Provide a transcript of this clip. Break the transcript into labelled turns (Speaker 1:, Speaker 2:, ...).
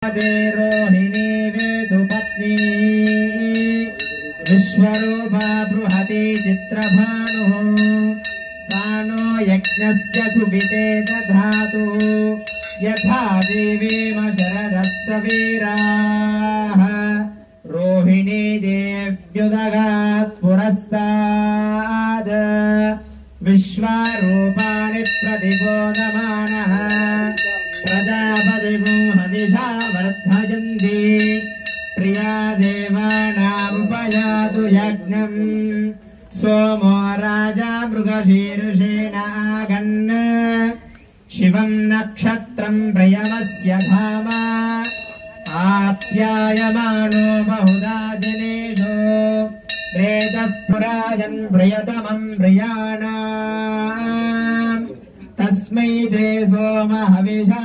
Speaker 1: रोहिणी वेदुपत्नी विश्वरूपा बृहती चित्रभानुः सानो यज्ञस्य सुविते दधातु यथा देवीम शरदः सवीराः रोहिणी देव्युदगात् पुरस्ताद् विश्वरूपाणि प्रतिबोधमानः प्रजापतिगो हविषा वर्धयन्ति प्रिया देवानामुपयातु यज्ञम् सोमो राजा मृगशीर्षेण आगन् शिवम् नक्षत्रम् प्रियमस्य धाम आप्यायमानो बहुधा जनेषु प्रेतः पुराजन् प्रियतमम् प्रियाणाम् तस्मै ते सोम हविषा